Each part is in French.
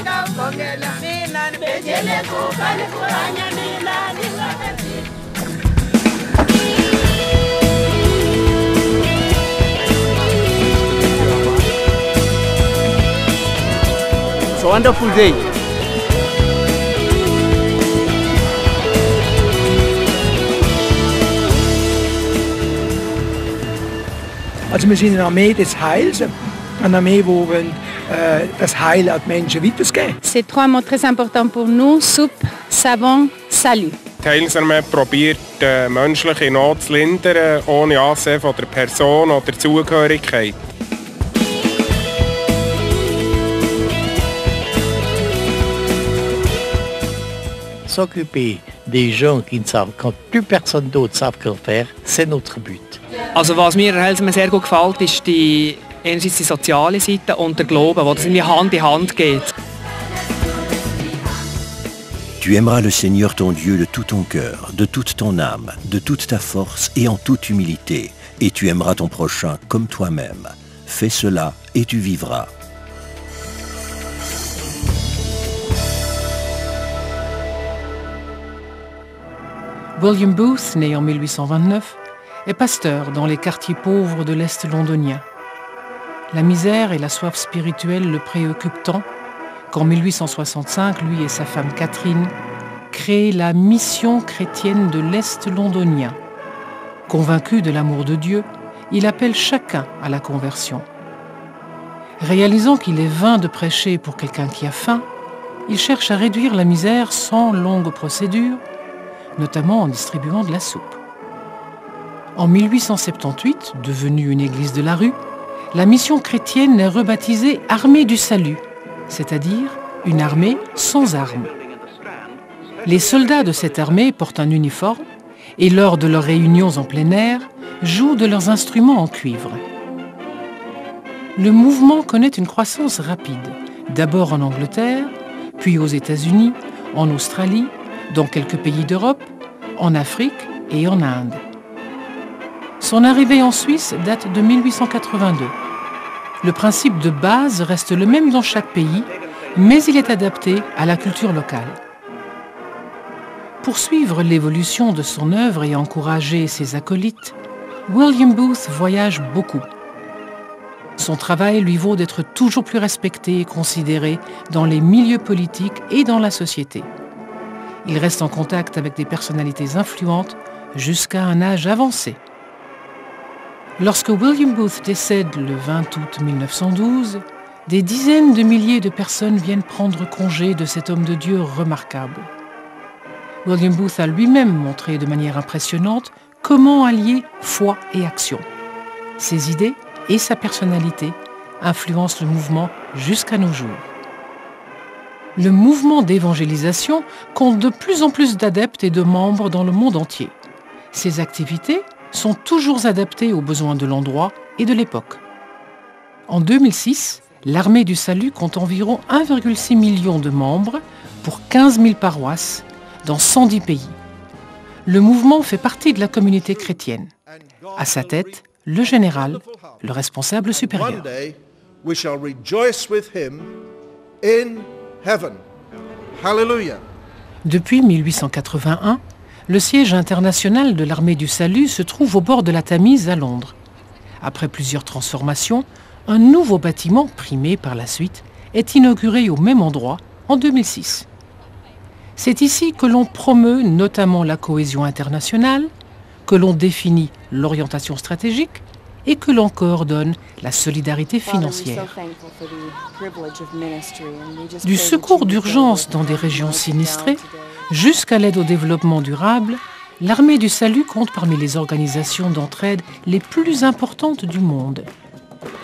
It's a wonderful day. Also wir sind eine Armee des Heils, eine Armee, die das Heil an die Menschen weitergeben. C'est trois mots très importants pour nous: soupe, savon, salut. Die Heilsarmee probiert, menschliche Not zu lindern, ohne Ansehen von der Person oder Zugehörigkeit. S'occuper des gens qui ne savent, quand plus personne d'autre savent qu'en faire, c'est notre but. Also was mir Heilsarmee sehr gut gefällt, ist einerseits die soziale Seite und der Glaube, wo das irgendwie Hand in Hand geht. Tu aimeras le Seigneur ton Dieu de tout ton cœur, de toute ton âme, de toute ta force et en toute humilité, et tu aimeras ton prochain comme toi-même. Fais cela et tu vivras. William Booth, né en 1829, est pasteur dans les quartiers pauvres de l'Est londonien. La misère et la soif spirituelle le préoccupent tant qu'en 1865, lui et sa femme Catherine créent la Mission chrétienne de l'Est londonien. Convaincu de l'amour de Dieu, il appelle chacun à la conversion. Réalisant qu'il est vain de prêcher pour quelqu'un qui a faim, il cherche à réduire la misère sans longue procédure, notamment en distribuant de la soupe. En 1878, devenue une église de la rue, la mission chrétienne est rebaptisée Armée du Salut, c'est-à-dire une armée sans armes. Les soldats de cette armée portent un uniforme et lors de leurs réunions en plein air, jouent de leurs instruments en cuivre. Le mouvement connaît une croissance rapide, d'abord en Angleterre, puis aux États-Unis, en Australie, dans quelques pays d'Europe, en Afrique et en Inde. Son arrivée en Suisse date de 1882. Le principe de base reste le même dans chaque pays, mais il est adapté à la culture locale. Pour suivre l'évolution de son œuvre et encourager ses acolytes, William Booth voyage beaucoup. Son travail lui vaut d'être toujours plus respecté et considéré dans les milieux politiques et dans la société. Il reste en contact avec des personnalités influentes jusqu'à un âge avancé. Lorsque William Booth décède le 20 août 1912, des dizaines de milliers de personnes viennent prendre congé de cet homme de Dieu remarquable. William Booth a lui-même montré de manière impressionnante comment allier foi et action. Ses idées et sa personnalité influencent le mouvement jusqu'à nos jours. Le mouvement d'évangélisation compte de plus en plus d'adeptes et de membres dans le monde entier. Ses activités sont toujours adaptées aux besoins de l'endroit et de l'époque. En 2006, l'Armée du Salut compte environ 1,6 million de membres pour 15 000 paroisses dans 110 pays. Le mouvement fait partie de la communauté chrétienne. À sa tête, le général, le responsable supérieur. Depuis 1881, le siège international de l'Armée du Salut se trouve au bord de la Tamise à Londres. Après plusieurs transformations, un nouveau bâtiment, primé par la suite, est inauguré au même endroit en 2006. C'est ici que l'on promeut notamment la cohésion internationale, que l'on définit l'orientation stratégique et que l'on coordonne la solidarité financière. Du secours d'urgence dans des régions sinistrées jusqu'à l'aide au développement durable, l'Armée du Salut compte parmi les organisations d'entraide les plus importantes du monde.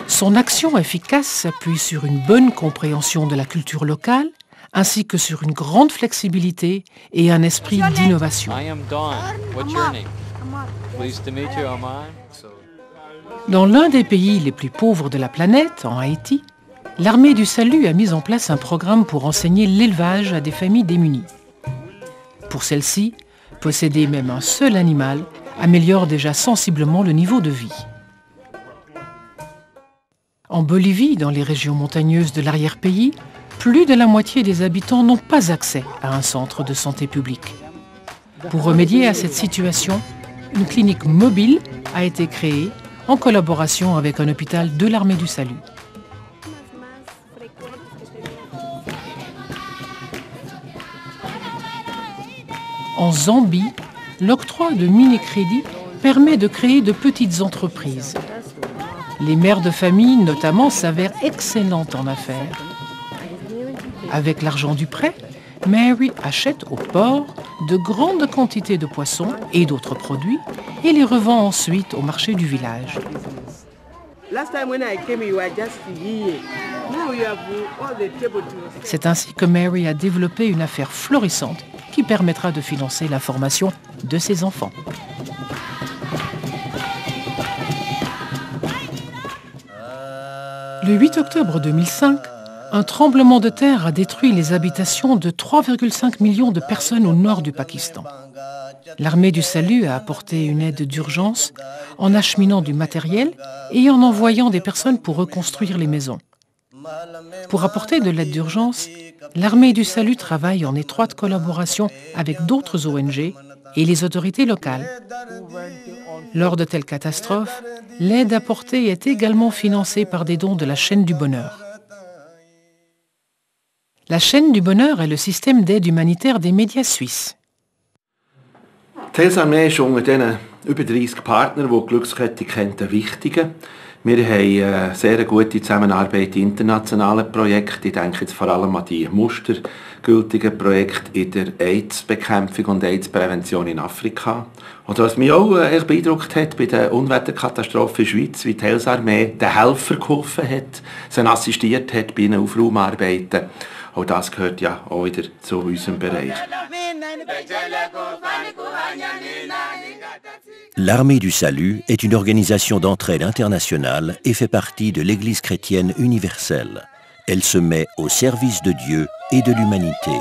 Son action efficace s'appuie sur une bonne compréhension de la culture locale, ainsi que sur une grande flexibilité et un esprit d'innovation. Dans l'un des pays les plus pauvres de la planète, en Haïti, l'Armée du Salut a mis en place un programme pour enseigner l'élevage à des familles démunies. Pour celles-ci, posséder même un seul animal améliore déjà sensiblement le niveau de vie. En Bolivie, dans les régions montagneuses de l'arrière-pays, plus de la moitié des habitants n'ont pas accès à un centre de santé publique. Pour remédier à cette situation, une clinique mobile a été créée en collaboration avec un hôpital de l'Armée du Salut. En Zambie, l'octroi de mini-crédits permet de créer de petites entreprises. Les mères de famille, notamment, s'avèrent excellentes en affaires. Avec l'argent du prêt, Mary achète au port de grandes quantités de poissons et d'autres produits et les revend ensuite au marché du village. C'est ainsi que Mary a développé une affaire florissante qui permettra de financer la formation de ses enfants. Le 8 octobre 2005, un tremblement de terre a détruit les habitations de 3,5 millions de personnes au nord du Pakistan. L'Armée du Salut a apporté une aide d'urgence en acheminant du matériel et en envoyant des personnes pour reconstruire les maisons. Pour apporter de l'aide d'urgence, l'Armée du Salut travaille en étroite collaboration avec d'autres ONG et les autorités locales. Lors de telles catastrophes, l'aide apportée est également financée par des dons de la chaîne du bonheur. La chaîne du bonheur est le système d'aide humanitaire des médias suisses. Die Heilsarmee ist unter diesen über 30 Partnern, die die Glückskette kennt, ein wichtiger. Wir haben eine sehr gute Zusammenarbeit in internationalen Projekten. Ich denke jetzt vor allem an die mustergültigen Projekte in der AIDS-Bekämpfung und AIDS-Prävention in Afrika. Oder was mich auch beeindruckt hat bei der Unwetterkatastrophe in der Schweiz, wie die Heilsarmee den Helfern geholfen hat, sie assistiert hat bei ihren Aufraumarbeiten. Auch das gehört ja auch wieder zu unserem Bereich. L'Armée du Salut est une organisation d'entraide internationale et fait partie de l'Église chrétienne universelle. Elle se met au service de Dieu et de l'humanité.